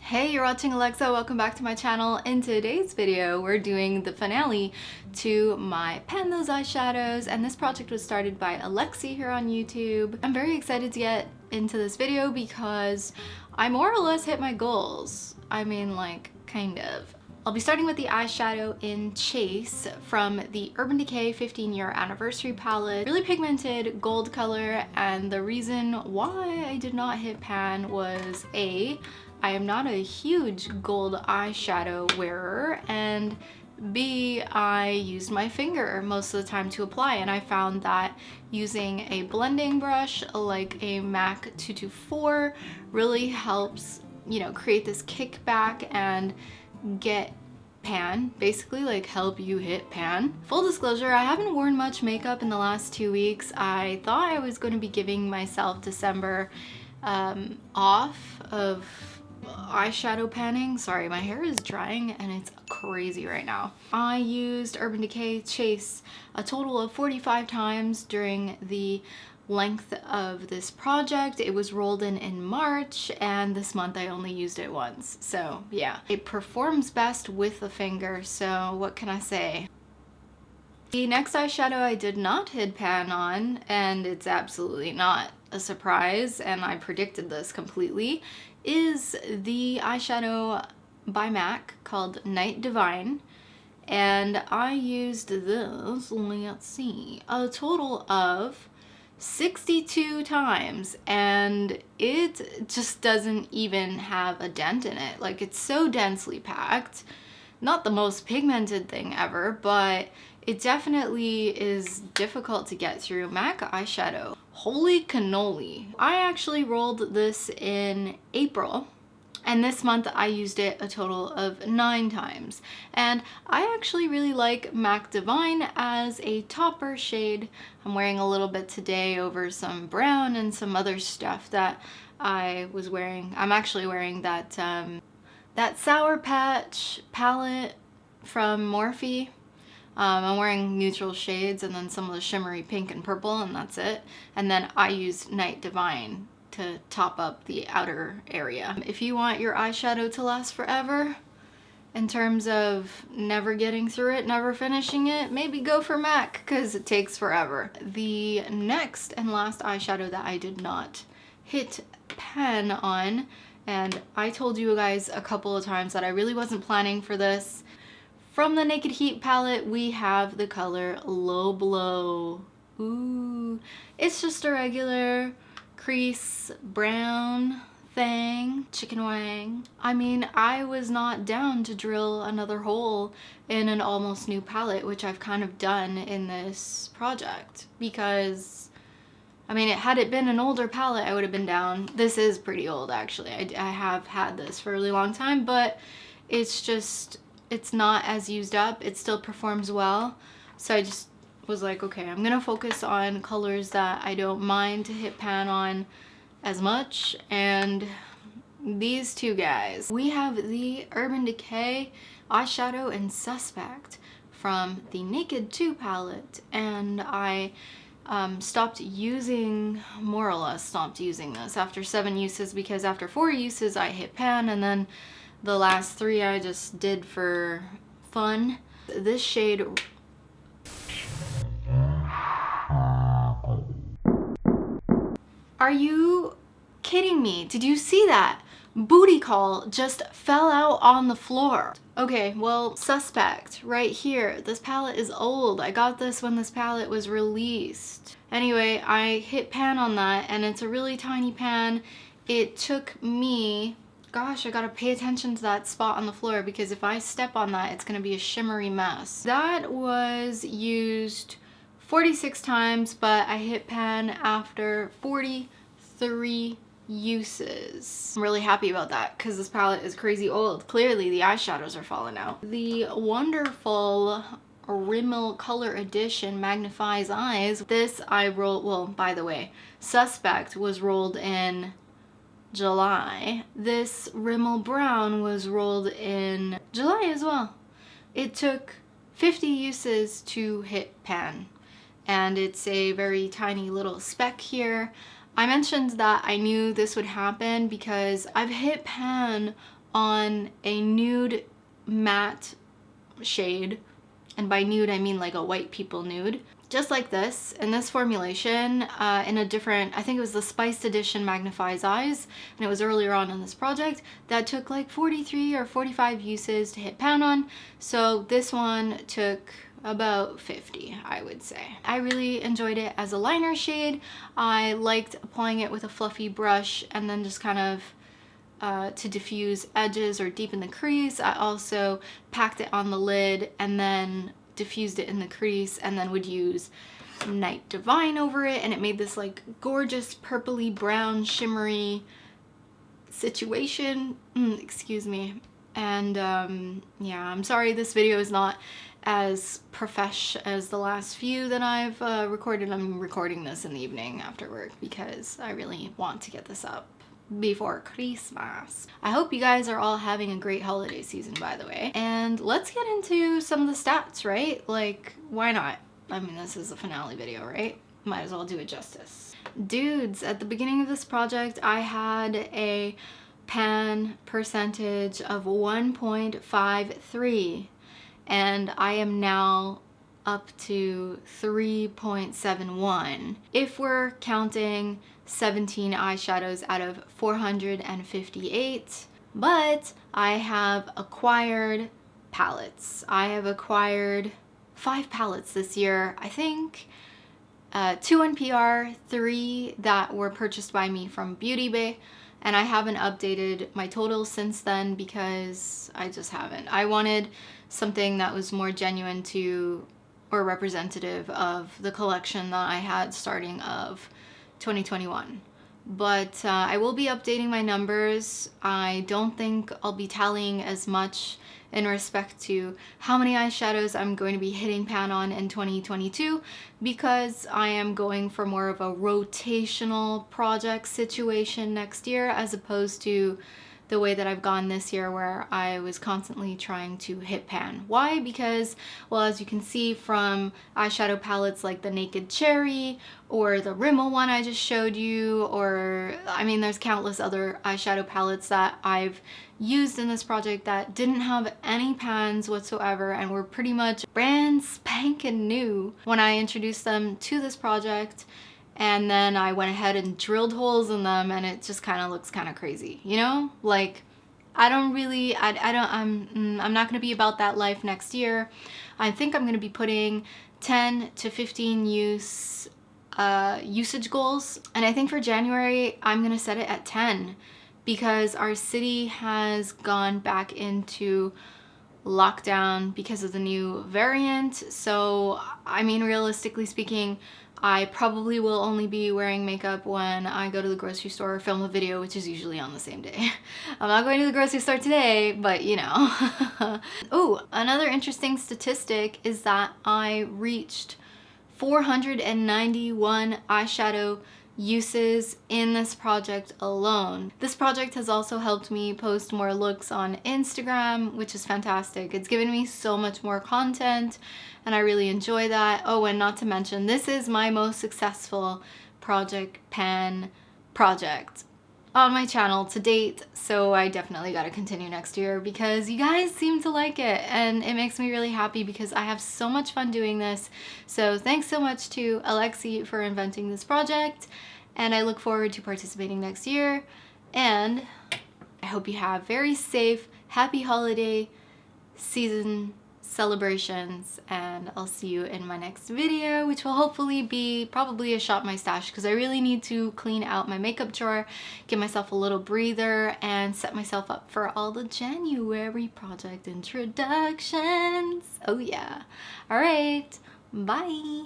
Hey, you're watching Alexa. Welcome back to my channel. In today's video, we're doing the finale to my Pan Those Eyeshadows, and this project was started by Alexi here on YouTube. I'm very excited to get into this video because I more or less hit my goals. I mean, like, kind of. I'll be starting with the eyeshadow in Chase from the Urban Decay 15-year anniversary palette. Really pigmented gold color, and the reason why I did not hit pan was I am not a huge gold eyeshadow wearer, and B, I used my finger most of the time to apply, and I found that using a blending brush like a MAC 224 really helps, you know, create this kickback and get pan, basically, like help you hit pan. Full disclosure, I haven't worn much makeup in the last 2 weeks. I thought I was going to be giving myself December off of eyeshadow panning. Sorry, my hair is drying and it's crazy right now. I used Urban Decay Chase a total of 45 times during the length of this project. It was rolled in March, and this month I only used it once. So yeah, it performs best with the finger, so what can I say? The next eyeshadow I did not hit pan on, and it's absolutely not a surprise, and I predicted this completely, is the eyeshadow by MAC called Night Divine. And I used this, let's see, a total of 62 times, and it just doesn't even have a dent in it. Like, it's so densely packed. Not the most pigmented thing ever, but it definitely is difficult to get through. MAC eyeshadow, holy cannoli. I actually rolled this in April, and this month I used it a total of 9 times. And I actually really like MAC Divine as a topper shade. I'm wearing a little bit today over some brown and some other stuff that I was wearing. I'm actually wearing that Sour Patch palette from Morphe. I'm wearing neutral shades and then some of the shimmery pink and purple, and that's it. And then I used Night Divine to top up the outer area. If you want your eyeshadow to last forever, in terms of never getting through it, never finishing it, maybe go for MAC, because it takes forever. The next and last eyeshadow that I did not hit pan on, and I told you guys a couple of times that I really wasn't planning for this. From the Naked Heat palette, we have the color Low Blow. Ooh, it's just a regular crease brown thing, chicken wang. I mean, I was not down to drill another hole in an almost new palette, which I've kind of done in this project, because I mean, had it been an older palette, I would have been down. This is pretty old, actually. I have had this for a really long time, but it's just, it's not as used up. It still performs well. So I just was like, okay, I'm gonna focus on colors that I don't mind to hit pan on as much, and these two guys. We have the Urban Decay eyeshadow in Suspect from the Naked 2 palette, and I more or less stopped using this after 7 uses, because after 4 uses I hit pan, and then the last 3 I just did for fun. This shade, are you kidding me? Did you see that? Booty call just fell out on the floor. Okay, well, Suspect right here. This palette is old. I got this when this palette was released. Anyway, I hit pan on that, and it's a really tiny pan. It took me, gosh, I gotta pay attention to that spot on the floor, because if I step on that, it's gonna be a shimmery mess. That was used 46 times, but I hit pan after 43 uses. I'm really happy about that, because this palette is crazy old. Clearly the eyeshadows are falling out. The wonderful Rimmel Color Edition Magnifies Eyes. This I rolled, well, by the way, Suspect was rolled in July. This Rimmel Brown was rolled in July as well. It took 50 uses to hit pan, and it's a very tiny little speck here. I mentioned that I knew this would happen because I've hit pan on a nude matte shade, and by nude I mean like a white people nude, just like this, in this formulation, in a different, I think it was the Spiced Edition Magnifies Eyes, and it was earlier on in this project, that took like 43 or 45 uses to hit pan on, so this one took about 50, I would say. I really enjoyed it as a liner shade. I liked applying it with a fluffy brush and then just kind of to diffuse edges or deepen the crease. I also packed it on the lid and then diffused it in the crease and then would use Night Divine over it, and it made this like gorgeous purpley brown shimmery situation. Excuse me. And yeah, I'm sorry this video is not as profesh as the last few that I've recorded. I'm recording this in the evening after work because I really want to get this up before Christmas. I hope you guys are all having a great holiday season, by the way. And let's get into some of the stats, right? Like, why not? I mean, this is a finale video, right? Might as well do it justice. Dudes, at the beginning of this project, I had a pan percentage of 1.53. and I am now up to 3.71 if we're counting 17 eyeshadows out of 458. But I have acquired palettes. I have acquired 5 palettes this year, I think. 2 NPR, 3 that were purchased by me from Beauty Bay, and I haven't updated my total since then because I just haven't. I wanted something that was more genuine to or representative of the collection that I had starting of 2021. But I will be updating my numbers. I don't think I'll be tallying as much in respect to how many eyeshadows I'm going to be hitting pan on in 2022 because I am going for more of a rotational project situation next year as opposed to the way that I've gone this year where I was constantly trying to hit pan. Why? Because, well, as you can see from eyeshadow palettes like the Naked Cherry or the Rimmel one I just showed you, or I mean there's countless other eyeshadow palettes that I've used in this project that didn't have any pans whatsoever and were pretty much brand spanking new when I introduced them to this project. And then I went ahead and drilled holes in them and it just kind of looks kind of crazy, you know? Like, I'm not gonna be about that life next year. I think I'm gonna be putting 10 to 15 usage goals. And I think for January, I'm gonna set it at 10 because our city has gone back into lockdown because of the new variant. So, I mean, realistically speaking, I probably will only be wearing makeup when I go to the grocery store or film a video, which is usually on the same day. I'm not going to the grocery store today, but you know. Oh, another interesting statistic is that I reached 491 eyeshadow uses in this project alone. This project has also helped me post more looks on Instagram, which is fantastic. It's given me so much more content and I really enjoy that. Oh, and not to mention, this is my most successful project pan project on my channel to date, so I definitely gotta continue next year because you guys seem to like it and it makes me really happy because I have so much fun doing this. So thanks so much to Alexi for inventing this project and I look forward to participating next year, and I hope you have very safe, happy holiday season celebrations, and I'll see you in my next video, which will hopefully be probably a Shop My Stash because I really need to clean out my makeup drawer, give myself a little breather, and set myself up for all the January project introductions. Oh yeah. All right, bye.